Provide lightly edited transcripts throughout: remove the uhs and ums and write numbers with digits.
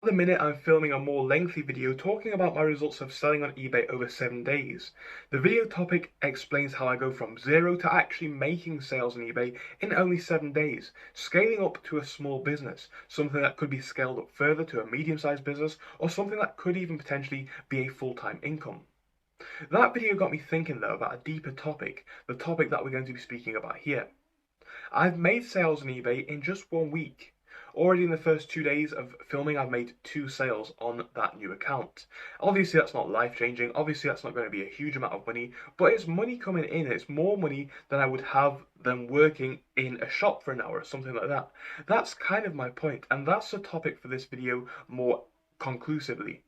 the minute I'm filming a more lengthy video talking about my results of selling on eBay over 7 days. The video topic explains how I go from zero to actually making sales on eBay in only 7 days, scaling up to a small business, something that could be scaled up further to a medium-sized business, or something that could even potentially be a full-time income. That video got me thinking though about a deeper topic, the topic that we're going to be speaking about here. I've made sales on eBay in just 1 week. Already in the first 2 days of filming, I've made 2 sales on that new account. Obviously, that's not life-changing. Obviously, that's not going to be a huge amount of money, but it's money coming in. It's more money than I would have than working in a shop for an hour or something like that. That's kind of my point, and that's the topic for this video more conclusively.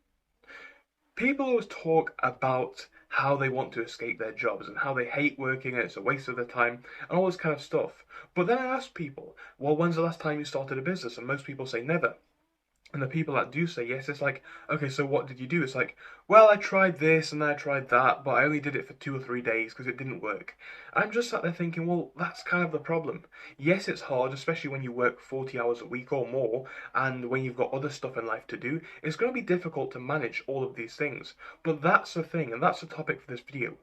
People always talk about how they want to escape their jobs and how they hate working and it's a waste of their time and all this kind of stuff. But then I ask people, well, when's the last time you started a business? And most people say never. And the people that do say yes, it's like, okay, so what did you do? It's like, well, I tried this and I tried that, but I only did it for 2 or 3 days because it didn't work. I'm just sat there thinking, well, that's kind of the problem. Yes, it's hard, especially when you work 40 hours a week or more, and when you've got other stuff in life to do. It's going to be difficult to manage all of these things. But that's the thing, and that's the topic for this video.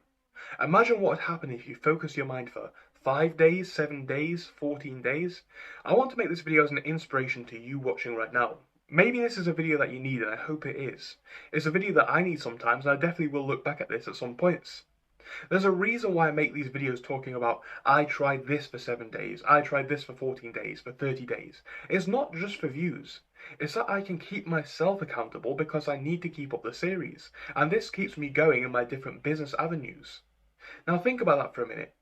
Imagine what would happen if you focus your mind for 5 days, 7 days, 14 days. I want to make this video as an inspiration to you watching right now. Maybe this is a video that you need, and I hope it is. It's a video that I need sometimes, and I definitely will look back at this at some points. There's a reason why I make these videos talking about, I tried this for 7 days, I tried this for 14 days, for 30 days. It's not just for views. It's that I can keep myself accountable because I need to keep up the series, and this keeps me going in my different business avenues. Now think about that for a minute.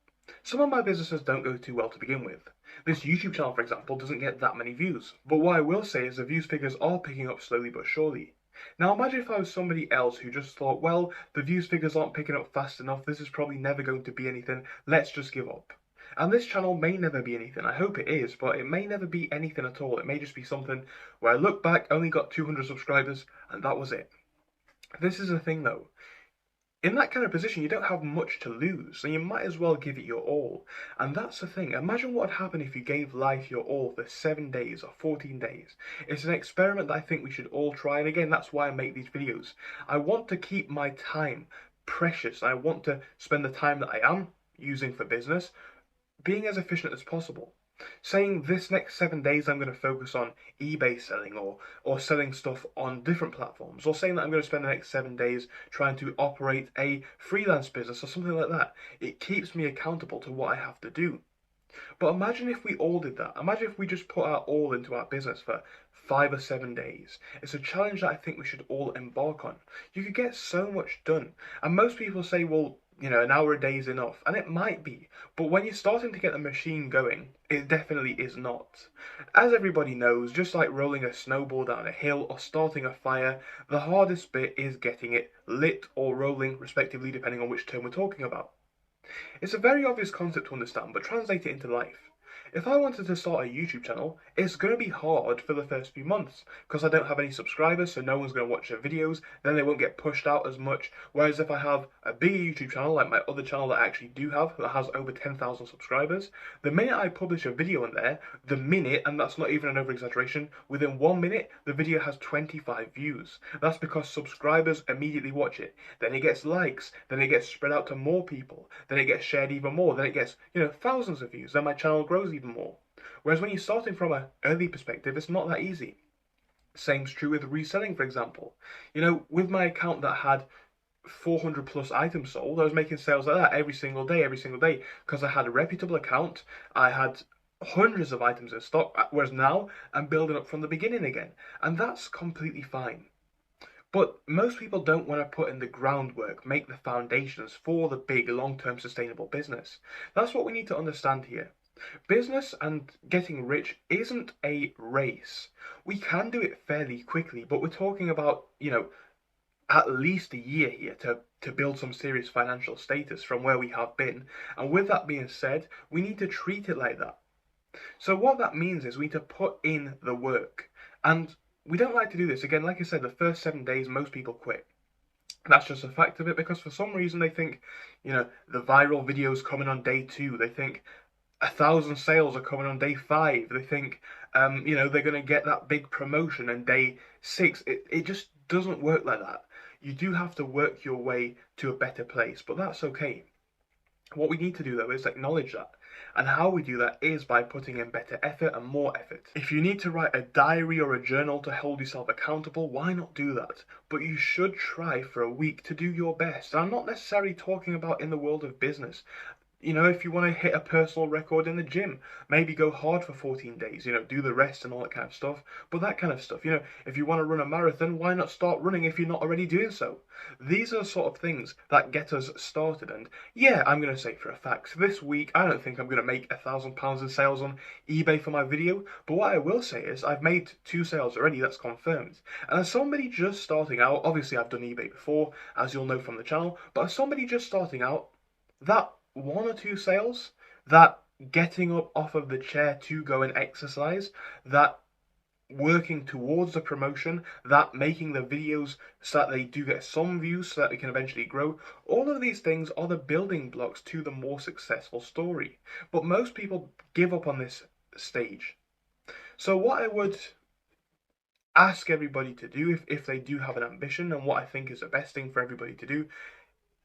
Some of my businesses don't go too well to begin with. This YouTube channel, for example, doesn't get that many views. But what I will say is the views figures are picking up slowly but surely. Now imagine if I was somebody else who just thought, well, the views figures aren't picking up fast enough, this is probably never going to be anything, let's just give up. And this channel may never be anything, I hope it is, but it may never be anything at all. It may just be something where I look back, only got 200 subscribers, and that was it. This is the thing though. In that kind of position, you don't have much to lose, so you might as well give it your all. And that's the thing. Imagine what would happen if you gave life your all for 7 days or 14 days. It's an experiment that I think we should all try, and again, that's why I make these videos. I want to keep my time precious. I want to spend the time that I am using for business being as efficient as possible. Saying this next 7 days I'm going to focus on eBay selling or selling stuff on different platforms, or saying that I'm going to spend the next 7 days trying to operate a freelance business or something like that. It keeps me accountable to what I have to do. But imagine if we all did that. Imagine if we just put our all into our business for 5 or 7 days. It's a challenge that I think we should all embark on. You could get so much done. And most people say, well, an hour a day is enough, and it might be, but when you're starting to get the machine going, it definitely is not. As everybody knows, just like rolling a snowball down a hill or starting a fire, the hardest bit is getting it lit or rolling, respectively, depending on which term we're talking about. It's a very obvious concept to understand, but translate it into life. If I wanted to start a YouTube channel, it's going to be hard for the first few months because I don't have any subscribers, so no one's going to watch the videos, then they won't get pushed out as much. Whereas if I have a bigger YouTube channel, like my other channel that I actually do have, that has over 10,000 subscribers, the minute I publish a video on there, and that's not even an over-exaggeration, within 1 minute, the video has 25 views. That's because subscribers immediately watch it. Then it gets likes, then it gets spread out to more people, then it gets shared even more, then it gets, thousands of views, then my channel grows even more. Whereas when you're starting from an early perspective, it's not that easy. Same's true with reselling, for example. With my account that had 400 plus items sold, I was making sales like that every single day, because I had a reputable account, I had hundreds of items in stock, whereas now I'm building up from the beginning again. And that's completely fine. But most people don't want to put in the groundwork, make the foundations for the big, long-term sustainable business. That's what we need to understand here. Business and getting rich isn't a race. We can do it fairly quickly, but we're talking about, at least a year here to build some serious financial status from where we have been. And with that being said, we need to treat it like that. So what that means is we need to put in the work. And we don't like to do this. Again, like I said, the first 7 days, most people quit. That's just a fact of it because for some reason they think, the viral videos coming on day 2, they think, 1,000 sales are coming on day 5. They think, they're going to get that big promotion on day 6. It just doesn't work like that. You do have to work your way to a better place, but that's okay. What we need to do though is acknowledge that. And how we do that is by putting in better effort and more effort. If you need to write a diary or a journal to hold yourself accountable, why not do that? But you should try for a week to do your best. And I'm not necessarily talking about in the world of business. If you want to hit a personal record in the gym, maybe go hard for 14 days, do the rest and all that kind of stuff. But that kind of stuff, if you want to run a marathon, why not start running if you're not already doing so? These are the sort of things that get us started. And yeah, I'm going to say for a fact, this week, I don't think I'm going to make £1,000 in sales on eBay for my video. But what I will say is I've made 2 sales already, that's confirmed. And as somebody just starting out, obviously I've done eBay before, as you'll know from the channel, but as somebody just starting out, that 1 or 2 sales, that getting up off of the chair to go and exercise, that working towards the promotion, that making the videos so that they do get some views so that they can eventually grow, all of these things are the building blocks to the more successful story. But most people give up on this stage. So what I would ask everybody to do if they do have an ambition, and what I think is the best thing for everybody to do,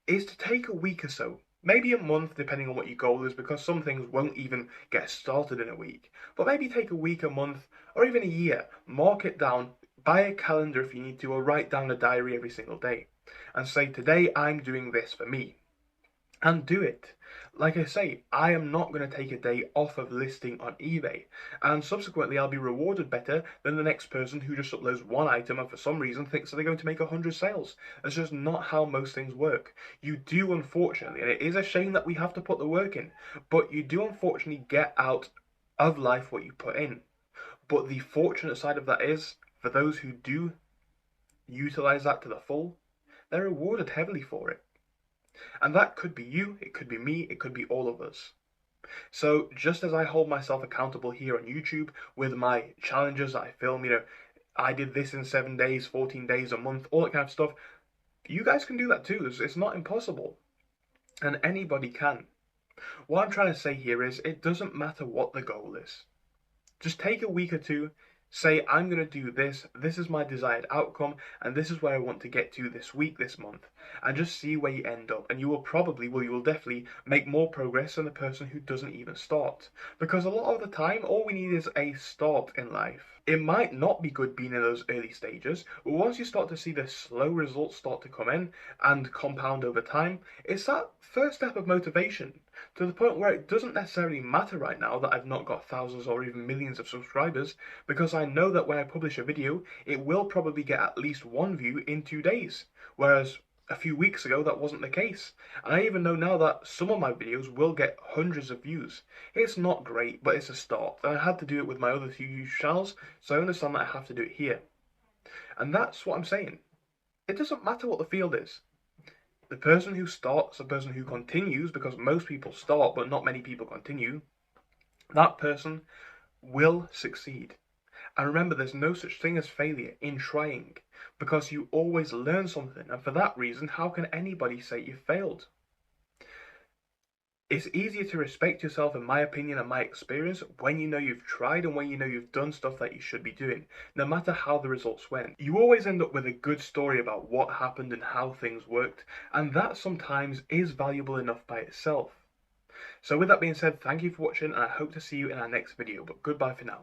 is to take a week or so, maybe a month, depending on what your goal is, because some things won't even get started in a week. But maybe take a week, a month, or even a year. Mark it down, buy a calendar if you need to, or write down a diary every single day. And say, today I'm doing this for me. And do it. Like I say, I am not going to take a day off of listing on eBay, and subsequently I'll be rewarded better than the next person who just uploads 1 item and for some reason thinks that they're going to make 100 sales. That's just not how most things work. You do, unfortunately, and it is a shame that we have to put the work in, but you do unfortunately get out of life what you put in. But the fortunate side of that is, for those who do utilize that to the full, they're rewarded heavily for it. And that could be you, it could be me, it could be all of us. So just as I hold myself accountable here on YouTube with my challenges that I film, I did this in 7 days, 14 days, a month, all that kind of stuff, you guys can do that too. It's not impossible. And anybody can. What I'm trying to say here is it doesn't matter what the goal is. Just take a week or two, say, I'm going to do this is my desired outcome, and this is where I want to get to this week, this month, and just see where you end up. And you will definitely make more progress than the person who doesn't even start. Because a lot of the time, all we need is a start in life. It might not be good being in those early stages, but once you start to see the slow results start to come in and compound over time, it's that first step of motivation, to the point where it doesn't necessarily matter right now that I've not got thousands or even millions of subscribers, because I know that when I publish a video, it will probably get at least 1 view in 2 days, whereas a few weeks ago that wasn't the case. And I even know now that some of my videos will get hundreds of views. It's not great, but it's a start, and I had to do it with my other 2 YouTube channels, so I understand that I have to do it here. And that's what I'm saying. It doesn't matter what the field is. The person who starts, the person who continues, because most people start but not many people continue, that person will succeed. And remember, there's no such thing as failure in trying, because you always learn something, and for that reason, how can anybody say you failed? It's easier to respect yourself, in my opinion and my experience, when you know you've tried and when you know you've done stuff that you should be doing, no matter how the results went. You always end up with a good story about what happened and how things worked, and that sometimes is valuable enough by itself. So with that being said, thank you for watching, and I hope to see you in our next video, but goodbye for now.